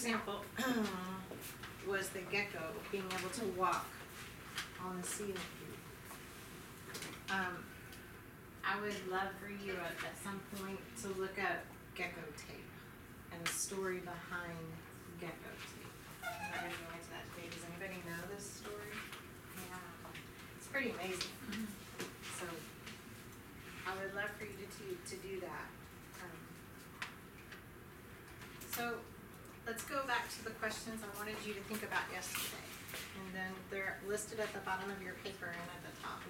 example was the gecko being able to walk on the ceiling. I would love for you at some point to look up gecko tape and the story behind gecko tape. I'm not going to go into that today. Does anybody know this story? Yeah. It's pretty amazing. So I would love for you to do that. So let's go back to the questions I wanted you to think about yesterday. And then they're listed at the bottom of your paper and at the top.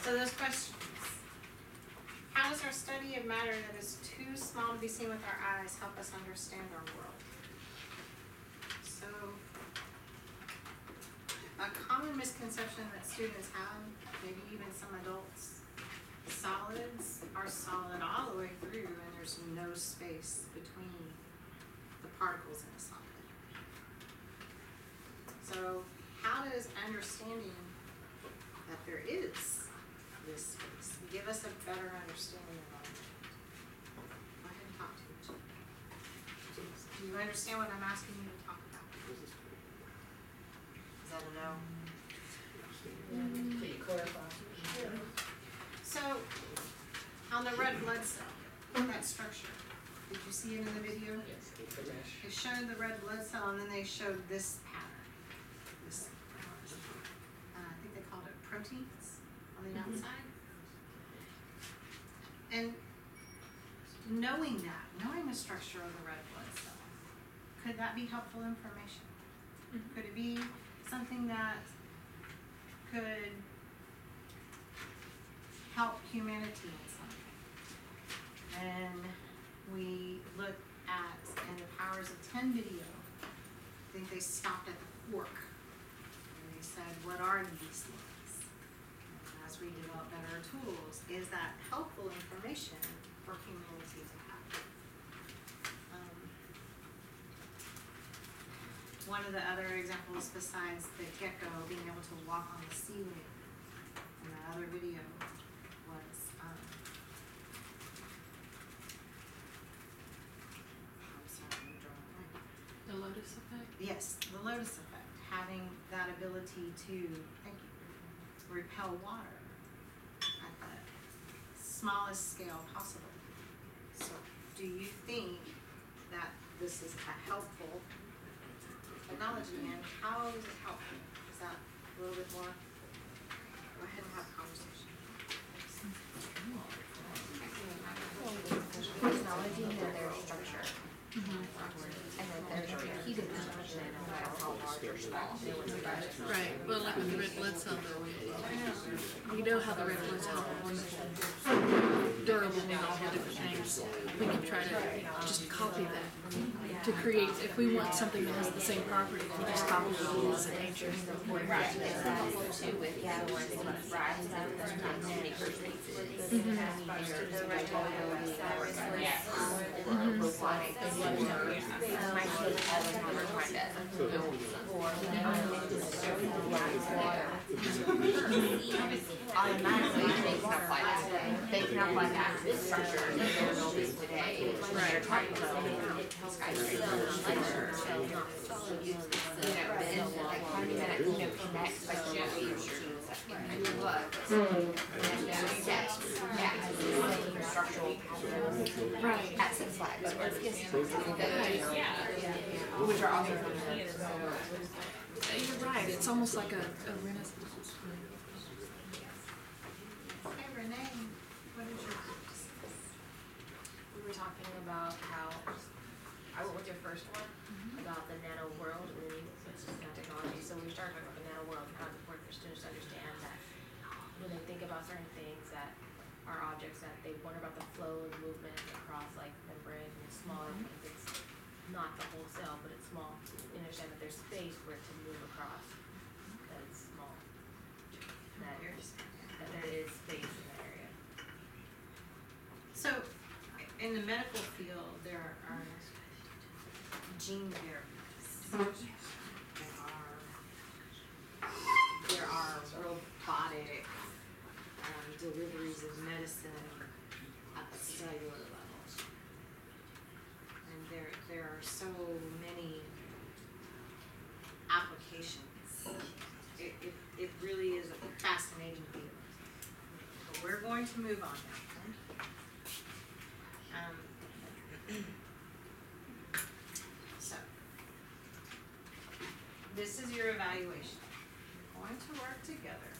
So those questions. How does our study of matter that is too small to be seen with our eyes help us understand our world? So, a common misconception that students have, maybe even some adults, solids are solid all the way through and there's no space between the particles in a solid. So, how does understanding that there is this space give us a better understanding of our world? Go ahead and talk to each other. Do you understand what I'm asking you to talk about? Is that a no? Can you clarify? So, on the red blood cell, that structure, did you see it in the video? Yes, the mesh. They showed the red blood cell and then they showed this pattern. This, I think they called it proteins on the outside. And knowing the structure of the red blood cell, could that be helpful information? Could it be something that could help humanity in some way? And we looked at, in the Powers of 10 video, I think they stopped at the fork. And they said, what are these things? And as we develop better tools, is that helpful information for humanity to have? One of the other examples besides the gecko being able to walk on the ceiling in that other video was I'm sorry, I'm drawing a blank. The lotus effect? Yes, the lotus effect, having that ability to, thank you, repel water at the smallest scale possible. So, do you think that this is a helpful technology, and how is it helpful? Is that a little bit more? Go ahead and have a conversation. Technology and their structure. And then there's a repeated structure no matter how large or small. Right, well, like with the red blood cell, we know how the red blood cell are wonderful, durable, and all the different things. We can try to just copy that to create, if we want something that has the same property, we just copy the rules in nature. Right, it's helpful too with the other ones that rise up and not many spaces. My kids have never tried it. Automatically, they can apply that. They can apply that to this structure in their buildings today. They're trying to skyscrapers later. So, you know, in like 30 minutes, you know, connect by gently your butt. Structural patterns. Right. At Six Flags. Which are also from here. You're right, it's almost like a renaissance. Hey Renee, what is your We were talking about how I went with your first one about the nano world and then nanotechnology. So we started talking about the nano world and how it's important for students to understand that when they think about certain things that are objects that they wonder about the flow and movement across like membrane and smaller things. It's not the whole cell, but it's small. You understand that there's space for it to move across. That it's small. That there is space in that area. So, in the medical field, there are gene therapies. There are robotic deliveries of medicine at the cellular level. there are so many applications. It really is a fascinating field. But we're going to move on now. So, this is your evaluation. We're going to work together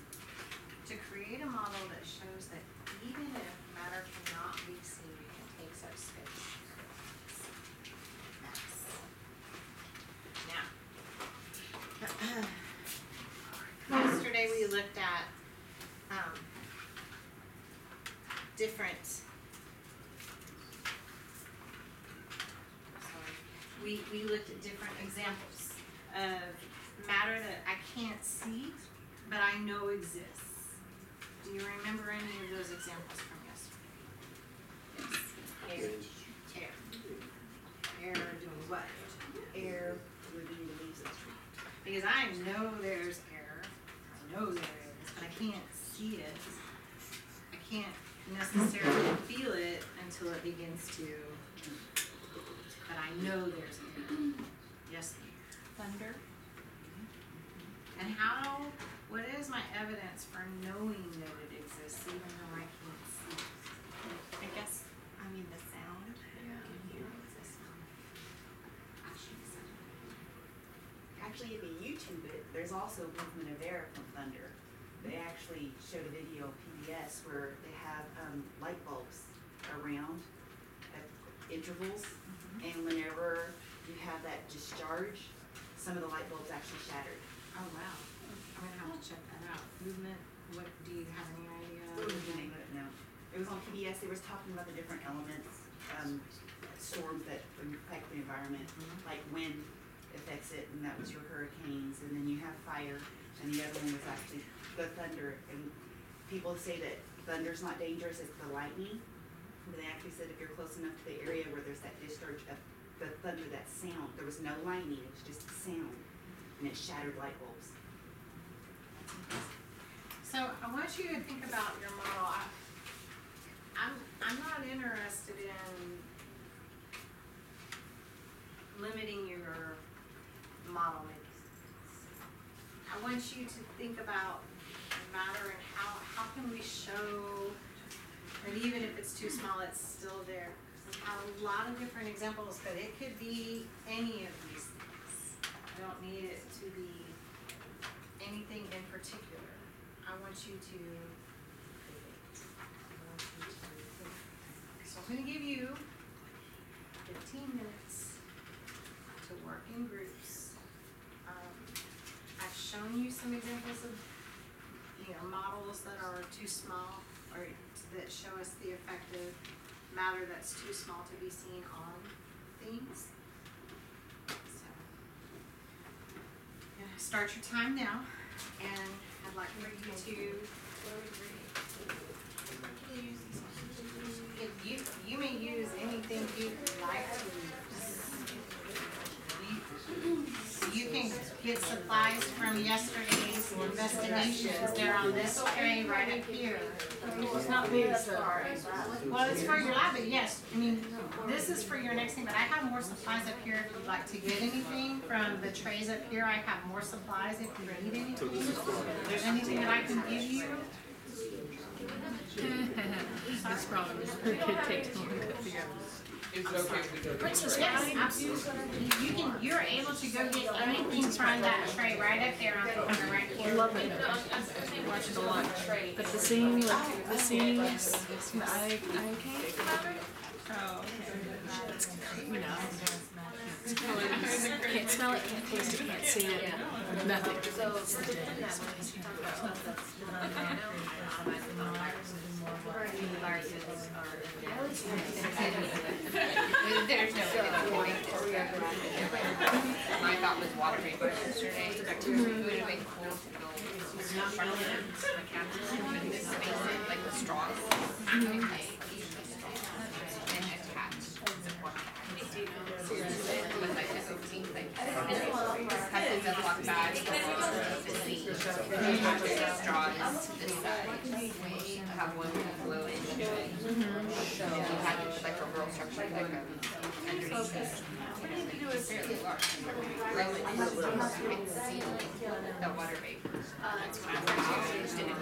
to create a model that shows that even if matter cannot be seen, it can take up space. Now, yesterday we looked at different. We looked at different examples of matter that I can't see, but I know exists. Do you remember any of those examples from yesterday? Yes. Air. Air doing what? Air moving the leaves of the tree. Because I know there's air. I know there is, but I can't see it. I can't necessarily feel it until it begins to. But I know there's air. Yes. Thunder. And what is my evidence for knowing that it exists even though I can't see it? I guess, the sound. Yeah. You can hear the sound. Actually, if you YouTube it, there's also movement of air from thunder. They actually showed a video on PBS where they have light bulbs around at intervals, and whenever you have that discharge, some of the light bulbs actually shattered. Oh, wow. I'm gonna have to check that out. Movement, what, do you have any idea? No. It was on PBS, they was talking about the different elements, storms that affect the environment, like wind affects it, and that was your hurricanes, and then you have fire, and the other one was actually the thunder, and people say that thunder's not dangerous, it's the lightning, but they actually said if you're close enough to the area where there's that discharge of the thunder, that sound, there was no lightning, it was just the sound, and it shattered light bulbs. So I want you to think about your model. I'm not interested in limiting your model making. I want you to think about matter and how can we show that even if it's too small, it's still there. We have a lot of different examples, but it could be any of these things. I don't need it to be anything in particular. I want you to So I'm gonna give you 15 minutes to work in groups. I've shown you some examples of, models that are too small or that show us the effective matter that's too small to be seen on things. So, yeah, start your time now, and I'd like for you to. You may use anything you like to use. You can get supplies from yesterday's investigations. They're on this tray right up here. It's not big, so. Well, it's for your lab, but yes, this is for your next thing, but I have more supplies up here if you'd like to get anything from the trays up here. I have more supplies if you need anything. If there's anything that I can give you. This problem is her kid takes long to figure out. Is it okay if we go? Yes, absolutely. You're able to go get anything from that tray right up there on the counter right I here. love it. I watch it a lot. But the scene, like, the scene, I Oh, okay. you know, it's colors. Can't smell it, can't taste it, can't see it, nothing. So, within that, when you talk about stuff that's viruses are There's no point. My thought was water vapor yesterday. It would have been cool to go in front of them, my captain, and just space it like the straws. And attach the one. But like this would seem like have the Ziploc bag for the seat. Attach the straws to this side. have one flow into it. So you have like a real structure, like a underneath it. It's fairly large. Like you can see the water vapor. That's what I'm trying to do.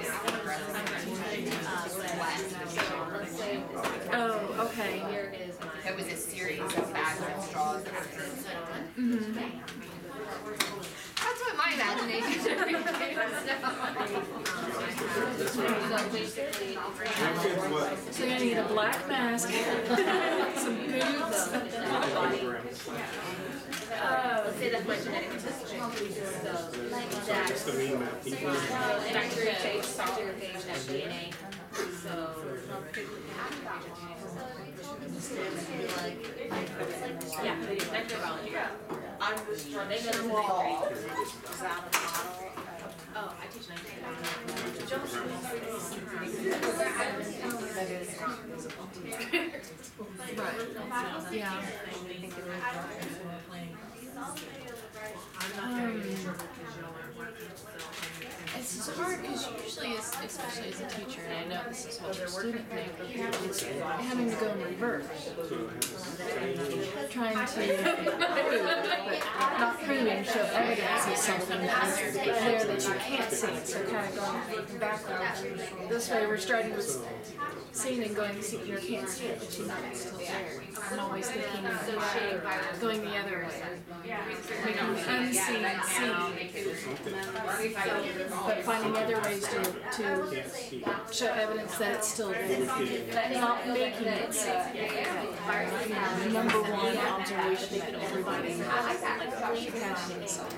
Oh, okay. Here is my. It was a series of bags and straws after. That's what my imagination So basically, So you're gonna need a black mask, some boots. let's say that's my genetic test. So that's bacteriophage, that's DNA. So yeah, bacteriobiology. They go to the grade. Is that a model? Oh, I teach 9th grade. Right. Yeah. It's hard because usually, especially as a teacher, and I know this is what the student think, it's having to go in reverse. Trying to prove, but not proving, show evidence of something that's there that you can't see. So kind of going backwards. This way we're starting with seeing and going, see, you can't see it, but you know it's still there. I'm always thinking of going the other way. Making the unseen see. But finding other ways to show evidence that it's still there. Not making it number one observation that everybody has himself.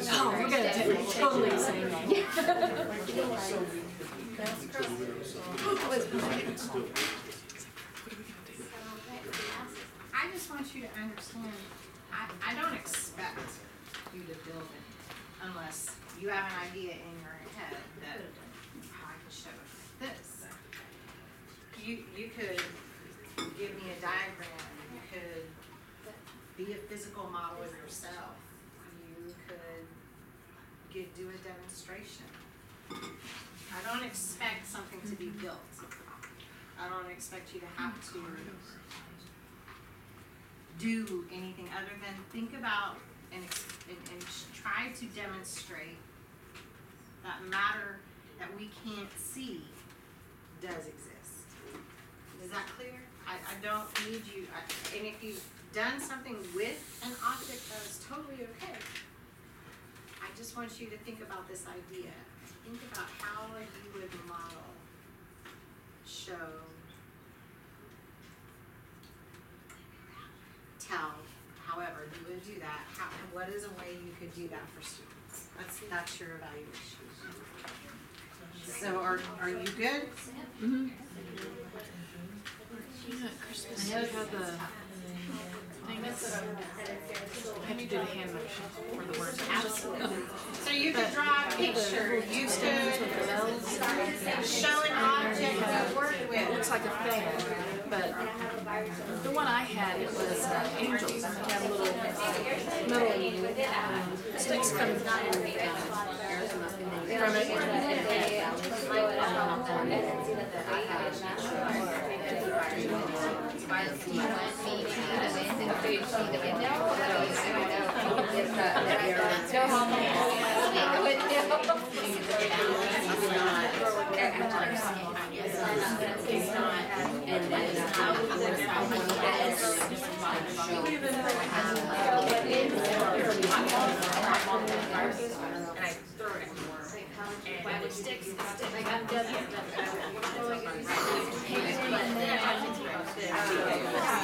Oh, we're gonna totally the same thing. I just want you to understand, I don't expect you to build it unless you have an idea in your head that I could show it this. You could give me a diagram, you could be a physical model of yourself, you could do a demonstration. I don't expect something to be built. I don't expect you to have to do anything other than think about and try to demonstrate that matter that we can't see does exist. Is that clear? I don't need you, and if you've done something with an object, that is totally okay. I just want you to think about this idea. Think about how you would model, show, tell, however you would do that. What is a way you could do that for students? That's your evaluation. So are you good? Mm-hmm. You know, at Christmas, we had the thing that's, I have to do the hand motion for the words. Absolutely. So you could draw a picture, you could show an object you worked with. It looks like a fan, but the one I had, it was angels. And it had little sticks coming from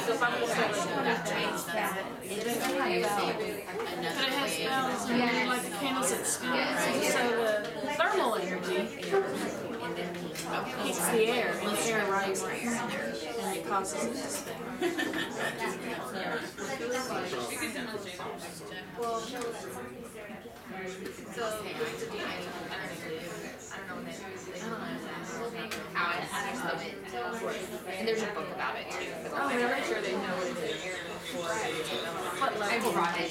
So if I'm But it has bells and like the candles at school, right? So the thermal energy heats the air and the air rises and it causes it to spin. And there's a book about it too. Oh, really? I'm sure they know what it is. What I level? brought it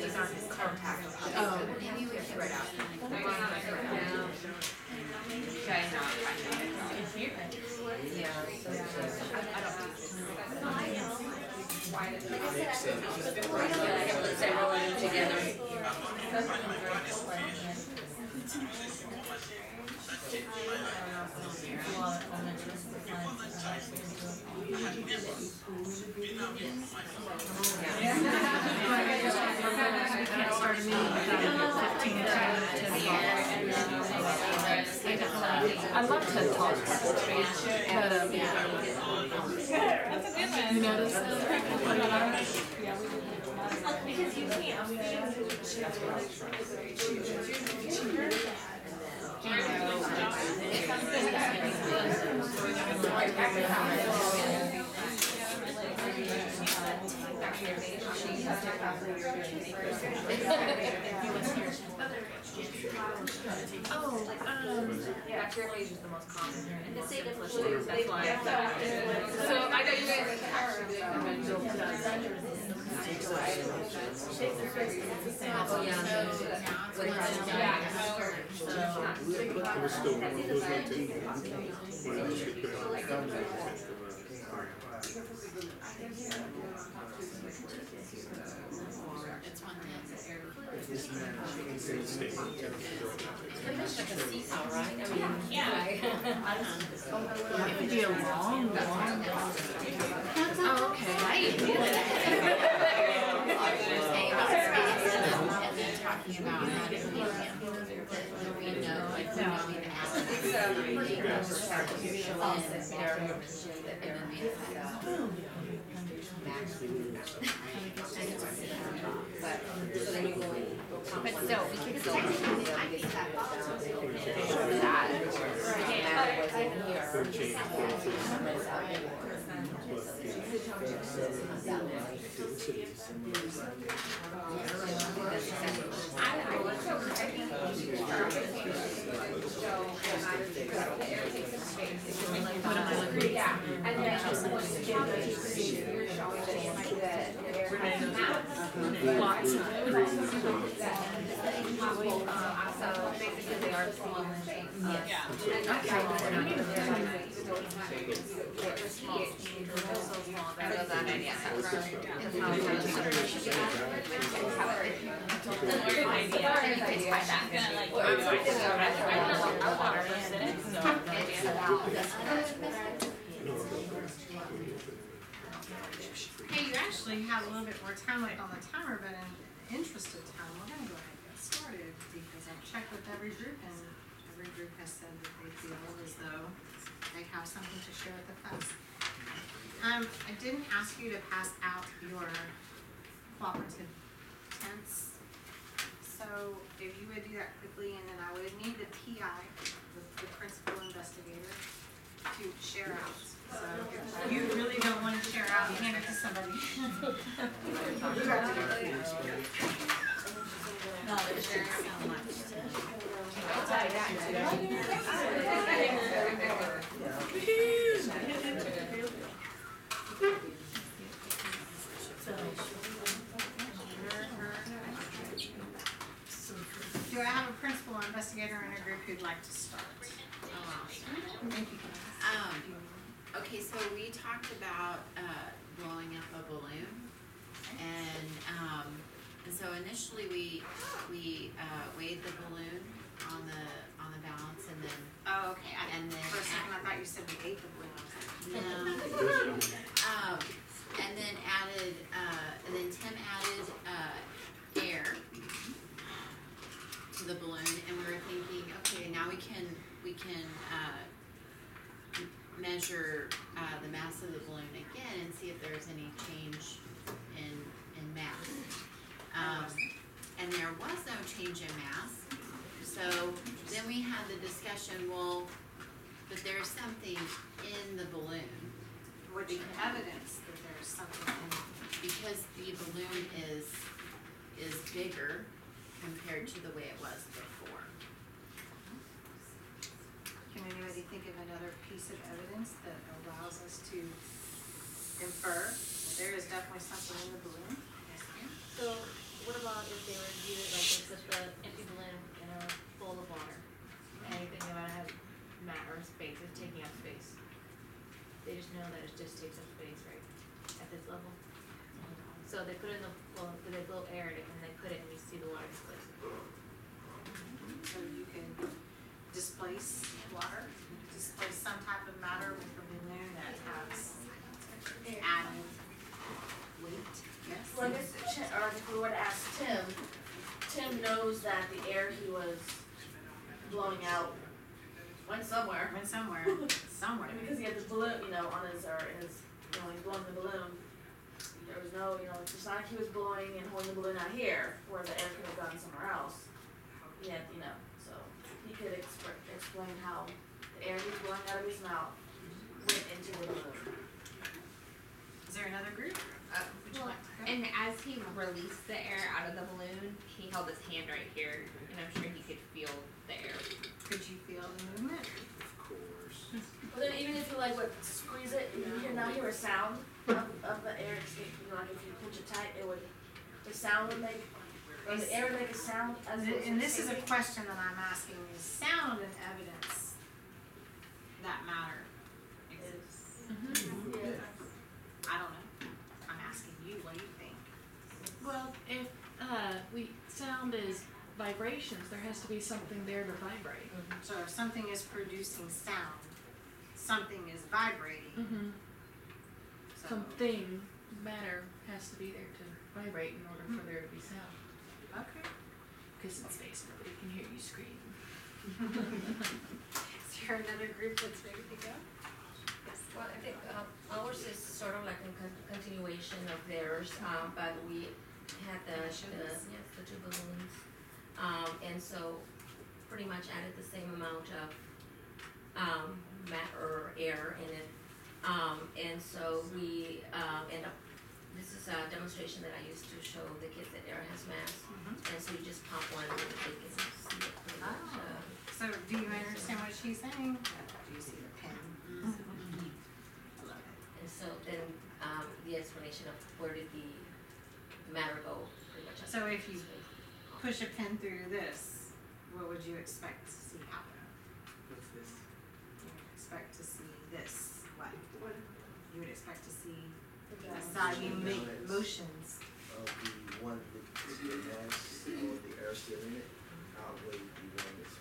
These aren't compact. Oh. Spread out. We can't start a meeting without 15 to 10 I love TED Talks, but you notice that? Bacterial age is the most common. And the state of Lishes, that's why. So I know you guys. Oh, yeah. It was still one of those 19 when I was It could be a long, long. Oh, okay. Talking about how to we know, like, we know the start to show up and then we have but still, we can still Lots of So basically they are small. Hey, you actually have a little bit more time left on the timer, but in the interest of time, we're gonna go ahead and get started because I've checked with every group and every group has said that they feel as though they have something to share with the class. I didn't ask you to pass out your cooperative tents. So if you would do that quickly, and then I would need the PI, the principal investigator, to share out. So if you really don't want to share out, hand it to somebody. Do I have a principal or investigator in a group who'd like to start? Thank you. Okay, so we talked about blowing up a balloon, and so initially we weighed the balloon on And then added, and then Tim added, air to the balloon, and we were thinking, okay, now we can, measure, the mass of the balloon again and see if there's any change in mass. And there was no change in mass, so then we had the discussion, well, but there's something in the balloon. Which evidence that there's something in it. Because the balloon is bigger compared to the way it was before. Can anybody think of another piece of evidence that allows us to infer that there is definitely something in the balloon? So what about if they were to do it like they put the empty balloon in a bowl of water? Anything about it has matter or space, it's taking up space. They just know that it just takes up space, right, at this level. So they put it in the, well, they blow air in it and they put it and you see the water displace. So you can displace water, displace some type of matter with the balloon that has added weight, yes? Well, I guess, or if we were to ask Tim, Tim knows that the air he was blowing out went somewhere. Went somewhere, somewhere. And because he had the balloon, you know, on his, or his, you know, he's blowing the balloon, there was no, you know, it's not like he was blowing and holding the balloon out here, where the air could have gone somewhere else. He had, you know, so he could explain how the air he was blowing out of his mouth went into the balloon. Is there another group? Would you Well, like to go? and as he released the air out of the balloon, he held his hand right here, and I'm sure he could feel the air. Could you feel the movement? Of course. But then even if you like would squeeze it, you hear now hear a sound of the air escape. You know, like if you pinch it tight, it would, the sound would make, or the air would make a sound as it was And this is a escaping. question that I'm asking, is sound and evidence that matter exists? Yeah. I don't know, I'm asking you, what do you think? Well, if, sound is vibrations, there has to be something there to vibrate. So if something is producing sound, something is vibrating, Mm-hmm. so. Something, matter has to be there to vibrate in order for there to be sound. Okay. Because in space, nobody can hear you scream. Is there another group that's ready to go? Well, I think ours is sort of like a continuation of theirs, but we had the two balloons. And so pretty much added the same amount of matter or air in it. And so we end up, this is a demonstration that I used to show the kids that air has mass. And so you just pop one and they can see it pretty much. So do you understand what she's saying? Do you see the pen? I love it. And so then the explanation of where did the matter go pretty much. So if you push a pin through this, what would you expect to see happen? What's this? You would expect to see this, what? You would expect to see Yeah. aside you make motions. Of the one with the mass or the air still in it outweigh the one that's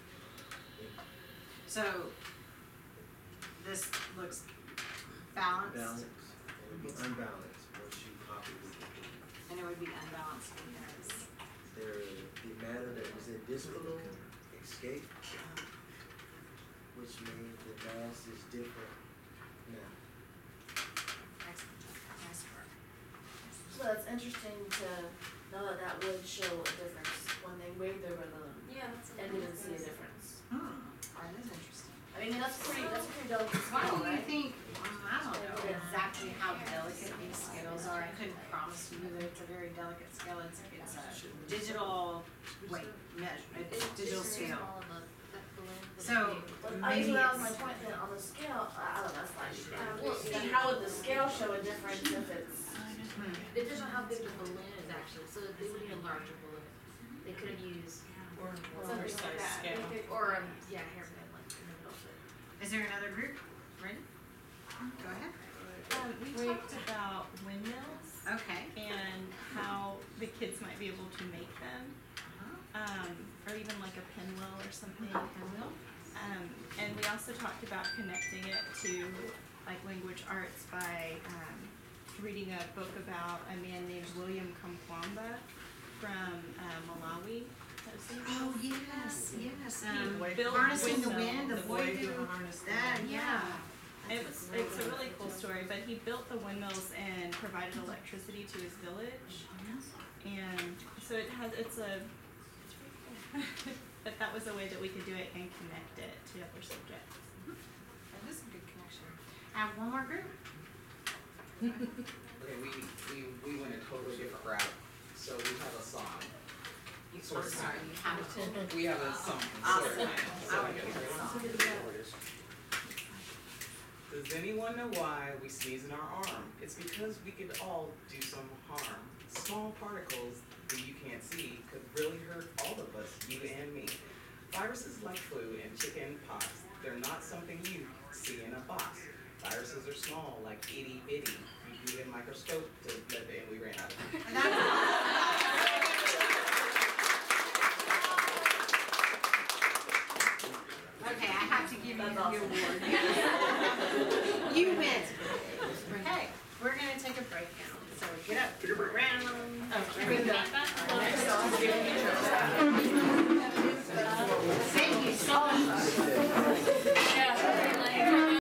So this looks balanced, balanced. It would be unbalanced once you pop it with the and it would be unbalanced because the matter that was in this balloon escaped, which means the mass is different now. excellent, nice work. So that's interesting to know that that would show a difference when they waved their balloon Yeah, that's. and didn't see a difference. That is interesting. I mean, that's pretty delicate Why scale, do you right? think, I don't know exactly how delicate these scales are, I couldn't promise you that it's a very delicate scale, it's a digital, digital scale. So, But maybe that was it's, my point then on the scale, I don't know, that's fine. Then how would the scale show a difference if it's, It doesn't know how big the balloon is actually, so they would need a larger balloon. They could have used, something like that? or, hairpin like in the middle of it. is there another group? Ready? Go ahead. We talked about windmills Okay. and how the kids might be able to make them, or even like a pinwheel or something. Pinwheel? And we also talked about connecting it to like language arts by reading a book about a man named William Kamkwamba from Malawi. Oh, yes, yes. Built Harnessing the windmill. wind, the boy who harnessed that, yeah. It's a really cool story, but he built the windmills and provided electricity to his village. And so it's really cool. But that was a way that we could do it and connect it to other subjects. That is a good connection. I have one more group. Okay, we went a totally different route, so we have a song. Sort of time. We have a song, sort of time. Does anyone know why we sneeze in our arm? It's because we could all do some harm. Small particles that you can't see could really hurt all of us, you and me. Viruses like flu and chicken pox, they're not something you see in a box. Viruses are small, like itty bitty. You need a microscope to let the, and we ran out of time. Okay, I have to give you the award. You win. Okay, we're gonna take a break now. So get up, round. Oh, bring it back.